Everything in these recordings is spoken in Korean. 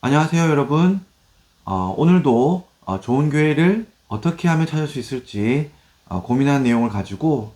안녕하세요, 여러분. 오늘도 좋은 교회를 어떻게 하면 찾을 수 있을지 고민하는 내용을 가지고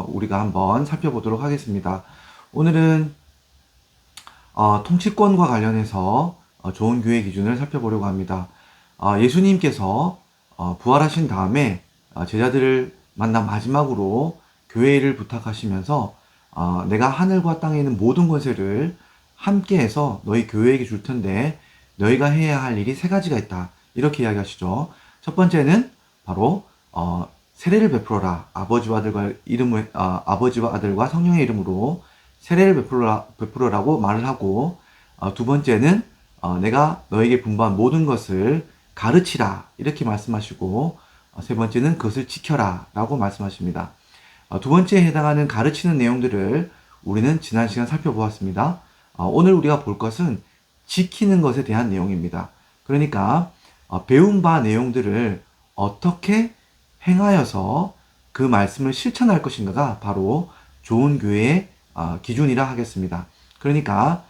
우리가 한번 살펴보도록 하겠습니다. 오늘은 통치권과 관련해서 좋은 교회 기준을 살펴보려고 합니다. 예수님께서 부활하신 다음에 제자들을 만나 마지막으로 교회를 부탁하시면서 내가 하늘과 땅에 있는 모든 권세를 함께해서 너희 교회에게 줄 텐데 너희가 해야 할 일이 세 가지가 있다. 이렇게 이야기하시죠. 첫 번째는 바로 세례를 베풀어라. 아버지와 아들과 성령의 이름으로 세례를 베풀어라고 말을 하고, 두 번째는 내가 너에게 분부한 모든 것을 가르치라 이렇게 말씀하시고, 세 번째는 그것을 지켜라 라고 말씀하십니다. 두 번째에 해당하는 가르치는 내용들을 우리는 지난 시간 살펴보았습니다. 오늘 우리가 볼 것은 지키는 것에 대한 내용입니다. 그러니까 배운 바 내용들을 어떻게 행하여서 그 말씀을 실천할 것인가가 바로 좋은 교회의 기준이라 하겠습니다. 그러니까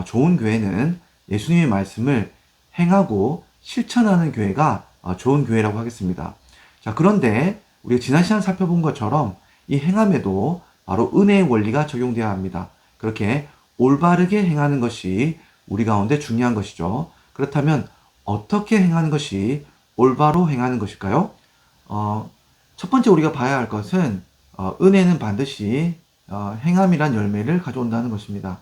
좋은 교회는 예수님의 말씀을 행하고 실천하는 교회가 좋은 교회라고 하겠습니다. 자, 그런데 우리가 지난 시간 살펴본 것처럼 이 행함에도 바로 은혜의 원리가 적용되어야 합니다. 그렇게 올바르게 행하는 것이 우리 가운데 중요한 것이죠. 그렇다면 어떻게 행하는 것이 올바로 행하는 것일까요? 첫 번째 우리가 봐야 할 것은 은혜는 반드시 행함이란 열매를 가져온다는 것입니다.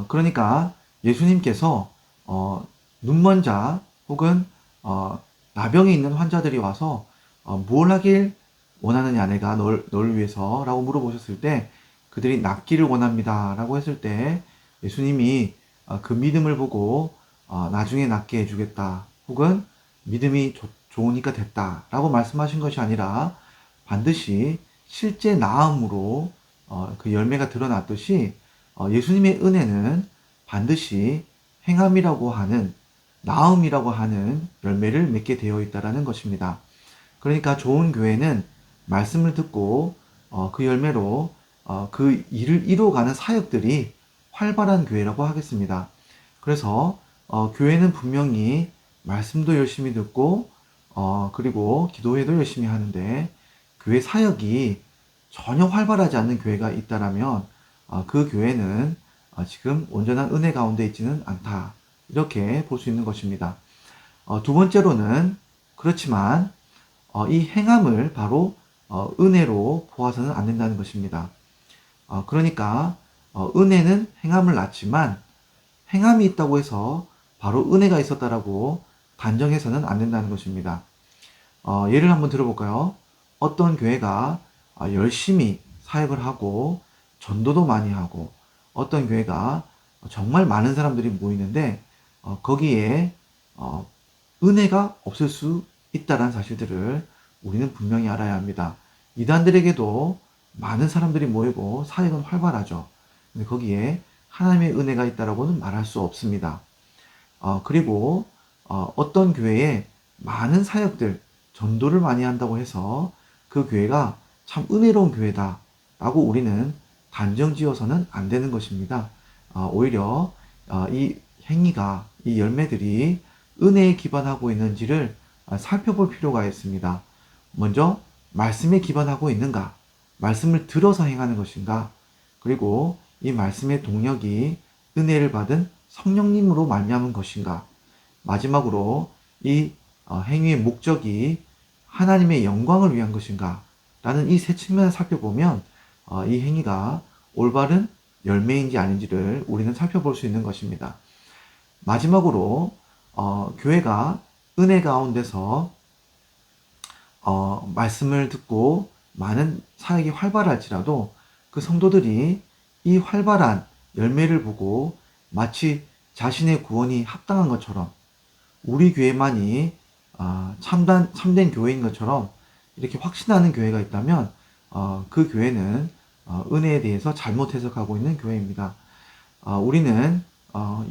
그러니까 예수님께서 눈먼 자 혹은 나병에 있는 환자들이 와서 뭘 하길 원하느냐 내가 널 위해서 라고 물어보셨을 때 그들이 낫기를 원합니다 라고 했을 때 예수님이 그 믿음을 보고 나중에 낫게 해주겠다 혹은 믿음이 좋으니까 됐다 라고 말씀하신 것이 아니라 반드시 실제 나음으로 그 열매가 드러났듯이 예수님의 은혜는 반드시 행함이라고 하는 나음이라고 하는 열매를 맺게 되어 있다는 것입니다. 그러니까 좋은 교회는 말씀을 듣고 그 열매로 그 일을 이루어가는 사역들이 활발한 교회라고 하겠습니다. 그래서 교회는 분명히 말씀도 열심히 듣고 그리고 기도회도 열심히 하는데 교회 사역이 전혀 활발하지 않는 교회가 있다라면 그 교회는 지금 온전한 은혜 가운데 있지는 않다. 이렇게 볼 수 있는 것입니다. 두 번째로는 그렇지만 이 행함을 바로 은혜로 보아서는 안 된다는 것입니다. 그러니까 은혜는 행함을 낳지만 행함이 있다고 해서 바로 은혜가 있었다라고 단정해서는 안 된다는 것입니다. 예를 한번 들어볼까요? 어떤 교회가 열심히 사역을 하고 전도도 많이 하고 어떤 교회가 정말 많은 사람들이 모이는데 거기에 은혜가 없을 수 있다는 사실들을 우리는 분명히 알아야 합니다. 이단들에게도 많은 사람들이 모이고 사역은 활발하죠. 근데 거기에 하나님의 은혜가 있다라고는 말할 수 없습니다. 그리고 어떤 교회에 많은 사역들, 전도를 많이 한다고 해서 그 교회가 참 은혜로운 교회다라고 우리는 단정 지어서는 안 되는 것입니다. 오히려 이 행위가, 이 열매들이 은혜에 기반하고 있는지를 살펴볼 필요가 있습니다. 먼저 말씀에 기반하고 있는가? 말씀을 들어서 행하는 것인가? 그리고 이 말씀의 동력이 은혜를 받은 성령님으로 말미암은 것인가? 마지막으로 이 행위의 목적이 하나님의 영광을 위한 것인가? 라는 이 세 측면을 살펴보면 이 행위가 올바른 열매인지 아닌지를 우리는 살펴볼 수 있는 것입니다. 마지막으로 교회가 은혜 가운데서 말씀을 듣고 많은 사역이 활발할지라도 그 성도들이 이 활발한 열매를 보고 마치 자신의 구원이 합당한 것처럼 우리 교회만이 참된 교회인 것처럼 이렇게 확신하는 교회가 있다면 그 교회는 은혜에 대해서 잘못 해석하고 있는 교회입니다. 우리는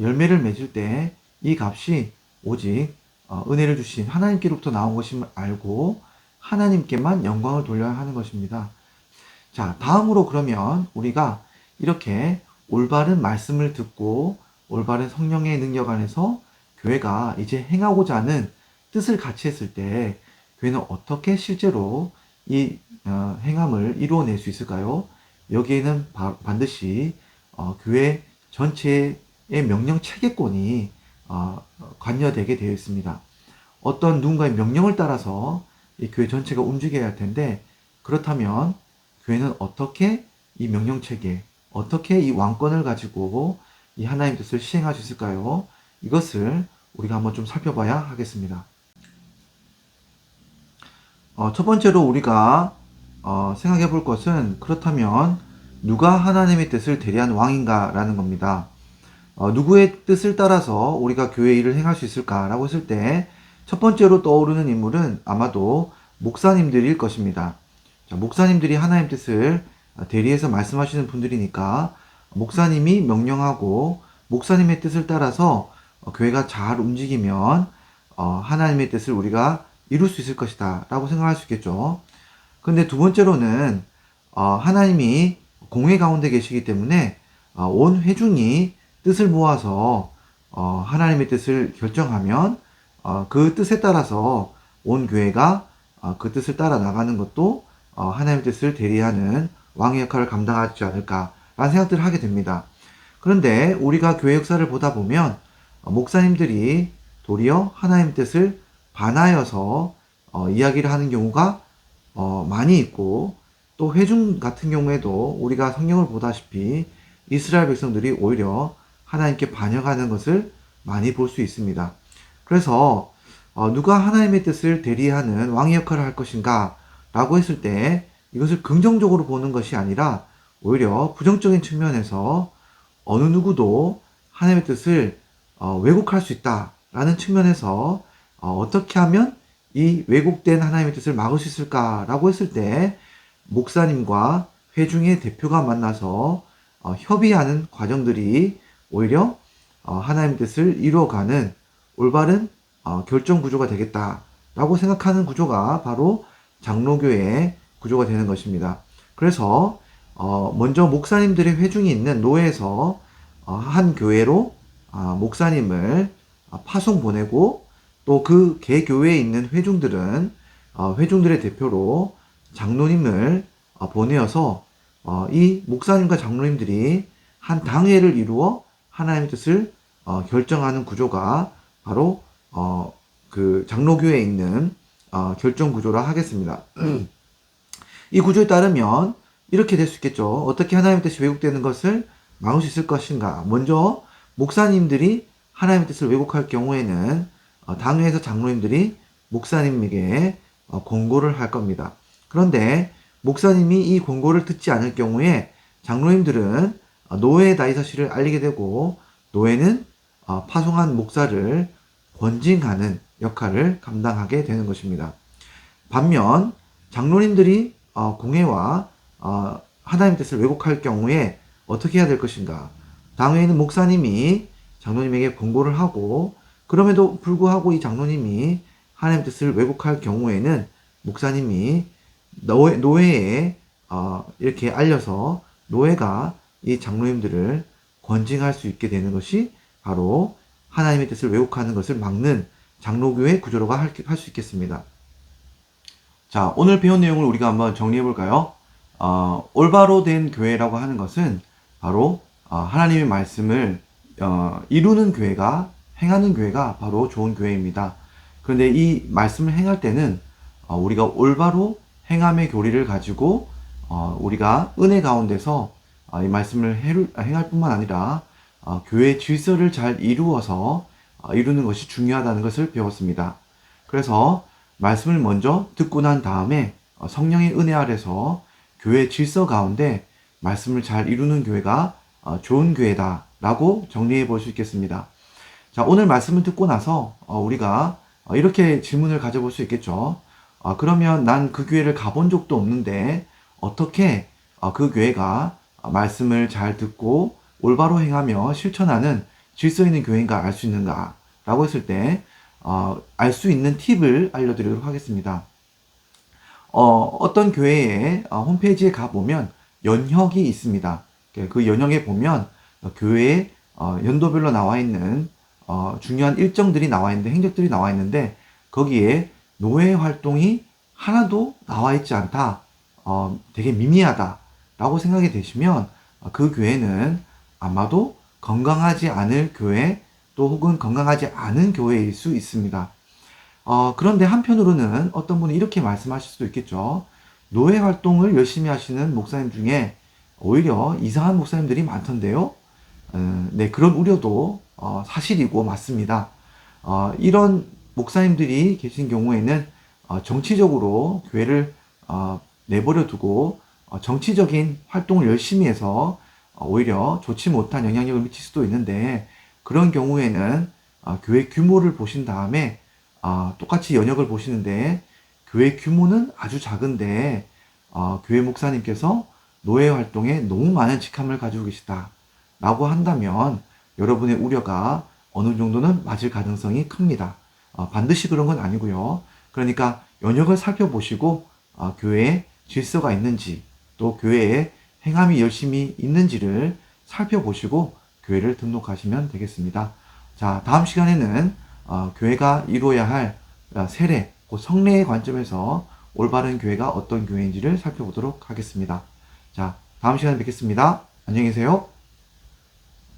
열매를 맺을 때 이 값이 오직 은혜를 주신 하나님께로부터 나온 것임을 알고 하나님께만 영광을 돌려야 하는 것입니다. 자, 다음으로 그러면 우리가 이렇게 올바른 말씀을 듣고 올바른 성령의 능력 안에서 교회가 이제 행하고자 하는 뜻을 같이 했을 때 교회는 어떻게 실제로 이 행함을 이루어낼 수 있을까요? 여기에는 반드시 교회 전체의 명령 체계권이 관여되게 되어 있습니다. 어떤 누군가의 명령을 따라서 이 교회 전체가 움직여야 할 텐데, 그렇다면 교회는 어떻게 이 명령 체계, 어떻게 이 왕권을 가지고 이 하나님의 뜻을 시행할 수 있을까요? 이것을 우리가 한번 좀 살펴봐야 하겠습니다. 첫 번째로 우리가 생각해 볼 것은, 그렇다면 누가 하나님의 뜻을 대리한 왕인가 라는 겁니다. 누구의 뜻을 따라서 우리가 교회 일을 행할 수 있을까라고 했을 때 첫 번째로 떠오르는 인물은 아마도 목사님들일 것입니다. 자, 목사님들이 하나님 뜻을 대리해서 말씀하시는 분들이니까 목사님이 명령하고 목사님의 뜻을 따라서 교회가 잘 움직이면 하나님의 뜻을 우리가 이룰 수 있을 것이다 라고 생각할 수 있겠죠. 근데 두 번째로는 하나님이 공회 가운데 계시기 때문에 온 회중이 뜻을 모아서 하나님의 뜻을 결정하면 그 뜻에 따라서 온 교회가 그 뜻을 따라 나가는 것도 하나님의 뜻을 대리하는 왕의 역할을 감당하지 않을까라는 생각들을 하게 됩니다. 그런데 우리가 교회 역사를 보다 보면 목사님들이 도리어 하나님의 뜻을 반하여서 이야기를 하는 경우가 많이 있고, 또 회중 같은 경우에도 우리가 성경을 보다시피 이스라엘 백성들이 오히려 하나님께 반역하는 것을 많이 볼 수 있습니다. 그래서 누가 하나님의 뜻을 대리하는 왕의 역할을 할 것인가 라고 했을 때 이것을 긍정적으로 보는 것이 아니라 오히려 부정적인 측면에서 어느 누구도 하나님의 뜻을 왜곡할 수 있다라는 측면에서 어떻게 하면 이 왜곡된 하나님의 뜻을 막을 수 있을까라고 했을 때 목사님과 회중의 대표가 만나서 협의하는 과정들이 오히려 하나님의 뜻을 이루어가는 올바른 결정 구조가 되겠다라고 생각하는 구조가 바로 장로교회의 구조가 되는 것입니다. 그래서 먼저 목사님들의 회중이 있는 노회에서 한 교회로 목사님을 파송 보내고, 또 그 개교회에 있는 회중들은 회중들의 대표로 장로님을 보내어서 이 목사님과 장로님들이 한 당회를 이루어 하나님의 뜻을 결정하는 구조가 바로 그 장로교회에 있는 결정 구조라 하겠습니다. 이 구조에 따르면 이렇게 될 수 있겠죠. 어떻게 하나님의 뜻이 왜곡되는 것을 막을 수 있을 것인가. 먼저 목사님들이 하나님의 뜻을 왜곡할 경우에는 당회에서 장로님들이 목사님에게 권고를 할 겁니다. 그런데 목사님이 이 권고를 듣지 않을 경우에 장로님들은 노회에 이 사실을 알리게 되고, 노회는 파송한 목사를 권징하는 역할을 감당하게 되는 것입니다. 반면 장로님들이 공회와 하나님의 뜻을 왜곡할 경우에 어떻게 해야 될 것인가. 당회에는 목사님이 장로님에게 권고를 하고, 그럼에도 불구하고 이 장로님이 하나님의 뜻을 왜곡할 경우에는 목사님이 노회에 이렇게 알려서 노회가 이 장로님들을 권징할 수 있게 되는 것이 바로 하나님의 뜻을 왜곡하는 것을 막는 장로교회 구조로가 할 수 있겠습니다. 자, 오늘 배운 내용을 우리가 한번 정리해 볼까요? 올바로 된 교회라고 하는 것은 바로 하나님의 말씀을 이루는 교회가, 행하는 교회가 바로 좋은 교회입니다. 그런데 이 말씀을 행할 때는 우리가 올바로 행함의 교리를 가지고 우리가 은혜 가운데서 이 말씀을 행할 뿐만 아니라 교회 질서를 잘 이루어서 이루는 것이 중요하다는 것을 배웠습니다. 그래서 말씀을 먼저 듣고 난 다음에 성령의 은혜 아래서 교회 질서 가운데 말씀을 잘 이루는 교회가 좋은 교회다 라고 정리해 볼 수 있겠습니다. 자, 오늘 말씀을 듣고 나서 우리가 이렇게 질문을 가져볼 수 있겠죠. 그러면 난 그 교회를 가본 적도 없는데 어떻게 그 교회가 말씀을 잘 듣고 올바로 행하며 실천하는 질서 있는 교회인가 알 수 있는가 라고 했을 때 알 수 있는 팁을 알려드리도록 하겠습니다. 어떤 교회의 홈페이지에 가보면 연혁이 있습니다. 그 연혁에 보면 교회의 연도별로 나와 있는 중요한 일정들이 나와 있는데, 행적들이 나와 있는데, 거기에 노예 활동이 하나도 나와 있지 않다. 되게 미미하다라고 생각이 되시면 그 교회는 아마도 건강하지 않을 교회, 또 혹은 건강하지 않은 교회일 수 있습니다. 그런데 한편으로는 어떤 분이 이렇게 말씀하실 수도 있겠죠. 노예 활동을 열심히 하시는 목사님 중에 오히려 이상한 목사님들이 많던데요. 네, 그런 우려도 사실이고 맞습니다. 이런 목사님들이 계신 경우에는 정치적으로 교회를 내버려 두고 정치적인 활동을 열심히 해서 오히려 좋지 못한 영향력을 미칠 수도 있는데, 그런 경우에는 교회 규모를 보신 다음에 똑같이 연역을 보시는데 교회 규모는 아주 작은데 교회 목사님께서 노예 활동에 너무 많은 직함을 가지고 계시다 라고 한다면 여러분의 우려가 어느 정도는 맞을 가능성이 큽니다. 반드시 그런 건 아니고요. 그러니까 연역을 살펴보시고 교회에 질서가 있는지, 또 교회에 행함이 열심히 있는지를 살펴보시고 교회를 등록하시면 되겠습니다. 자, 다음 시간에는 교회가 이루어야 할 세례, 곧 성례의 관점에서 올바른 교회가 어떤 교회인지를 살펴보도록 하겠습니다. 자, 다음 시간에 뵙겠습니다. 안녕히 계세요.